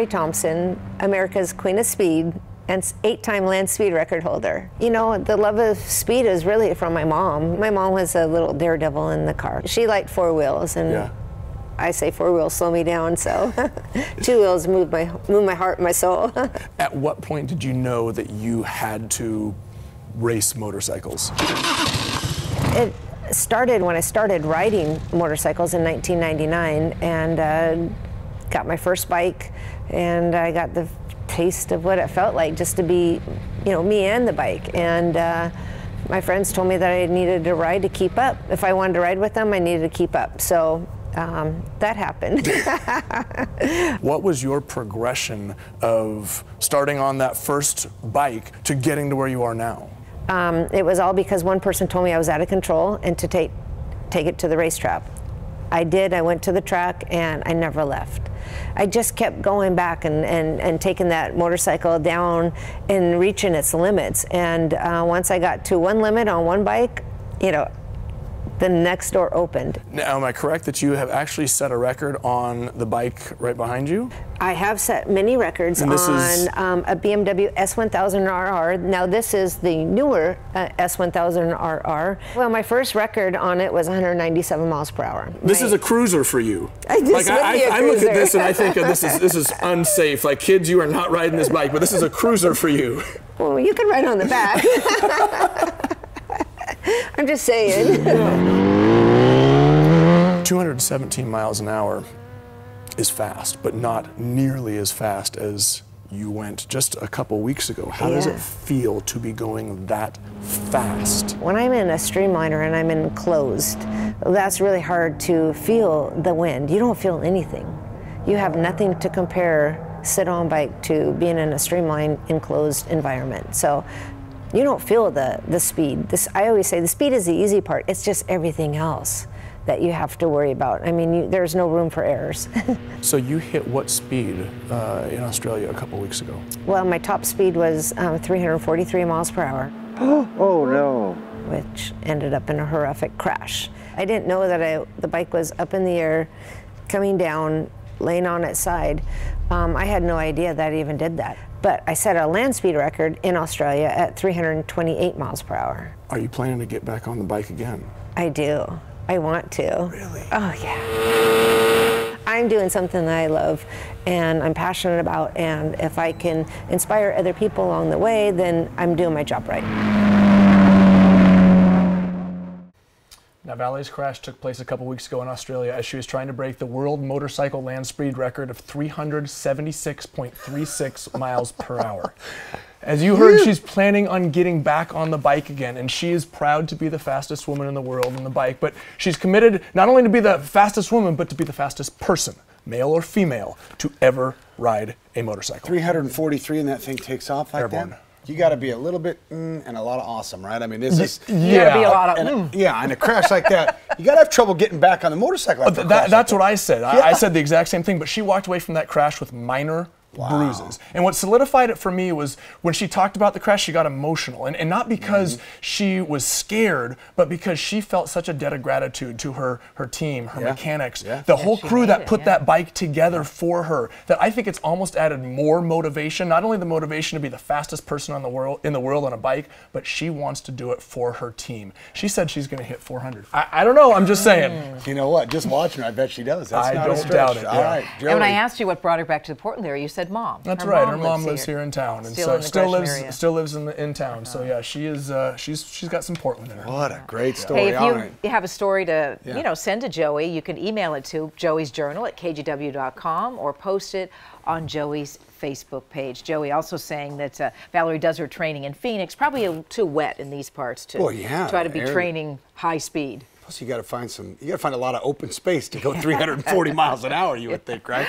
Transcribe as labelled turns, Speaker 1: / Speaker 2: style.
Speaker 1: Valerie Thompson, America's Queen of Speed, and 8-time land speed record holder. You know, the love of speed is really from my mom. My mom was a little daredevil in the car. She liked 4 wheels, and I say 4 wheels slow me down, so 2 wheels move my heart and my soul.
Speaker 2: At what point did you know that you had to race motorcycles?
Speaker 1: It started when I started riding motorcycles in 1999, and got my first bike, and I got the taste of what it felt like just to be, you know, me and the bike. And my friends told me that I needed to ride to keep up. If I wanted to ride with them, I needed to keep up. So that happened.
Speaker 2: What was your progression of starting on that first bike to getting to where you are now?
Speaker 1: It was all because one person told me I was out of control and to take it to the racetrack. I did. I went to the track and I never left. I just kept going back and taking that motorcycle down and reaching its limits. And once I got to one limit on one bike, you know, the next door opened.
Speaker 2: Now, am I correct that you have actually set a record on the bike right behind you?
Speaker 1: I have set many records on a BMW S1000RR. Now this is the newer S1000RR. Well, my first record on it was 197 miles per hour.
Speaker 2: This is a cruiser for you.
Speaker 1: I look
Speaker 2: at this and I think this is unsafe. Like, kids, you are not riding this bike, but this is a cruiser for you.
Speaker 1: Well, you can ride on the back. I'm just saying.
Speaker 2: 217 miles an hour is fast, but not nearly as fast as you went just a couple weeks ago. How does it feel to be going that fast?
Speaker 1: When I'm in a streamliner and I'm enclosed, that's really hard to feel the wind. You don't feel anything. You have nothing to compare sit-on bike to being in a streamlined enclosed environment. So you don't feel the speed. I always say the speed is the easy part. It's just everything else that you have to worry about. I mean, there's no room for errors.
Speaker 2: So you hit what speed in Australia a couple weeks ago?
Speaker 1: Well, my top speed was 343 miles per hour.
Speaker 3: Oh no.
Speaker 1: Which ended up in a horrific crash. I didn't know that the bike was up in the air, coming down, laying on its side. I had no idea that I even did that. But I set a land speed record in Australia at 328 miles per hour.
Speaker 2: Are you planning to get back on the bike again?
Speaker 1: I do. I want to.
Speaker 2: Really?
Speaker 1: Oh, yeah. I'm doing something that I love and I'm passionate about, and if I can inspire other people along the way, then I'm doing my job right.
Speaker 2: Now, Valerie's crash took place a couple weeks ago in Australia as she was trying to break the world motorcycle land speed record of 376.36 miles per hour. As you heard, she's planning on getting back on the bike again, and she is proud to be the fastest woman in the world on the bike, but she's committed not only to be the fastest woman, but to be the fastest person, male or female, to ever ride a motorcycle.
Speaker 3: 343 and that thing takes off like
Speaker 2: Airborne.
Speaker 3: that? You got to be a little bit and a lot of awesome, right? I mean, this is
Speaker 1: You gotta be a lot of
Speaker 3: and a crash like that, you got to have trouble getting back on the motorcycle.
Speaker 2: That's what I said. I said the exact same thing, but she walked away from that crash with minor bruises. And what solidified it for me was when she talked about the crash, she got emotional. And not because she was scared, but because she felt such a debt of gratitude to her team, her mechanics, the whole crew that put that bike together for her, that I think it's almost added more motivation, not only the motivation to be the fastest person in the world on a bike, but she wants to do it for her team. She said she's going to hit 400. I don't know, I'm just saying.
Speaker 3: You know what, just watching her, I bet she does. That's
Speaker 2: I
Speaker 3: not
Speaker 2: don't
Speaker 3: a stretch.
Speaker 2: doubt it.
Speaker 3: All right, Joey.
Speaker 4: And when I asked you what brought her back to the Portland area, you said mom.
Speaker 2: That's right. Her mom lives here in town, and so still lives in town. So yeah, she is. She's got some Portland in her.
Speaker 3: What a great story.
Speaker 4: Hey, if you have a story to send to Joey, you can email it to Joey's Journal at kgw.com or post it on Joey's Facebook page. Joey also saying that Valerie does her training in Phoenix, probably too wet in these parts to try to be training high speed.
Speaker 3: Plus, you got to find a lot of open space to go 340 miles an hour. You would think, right?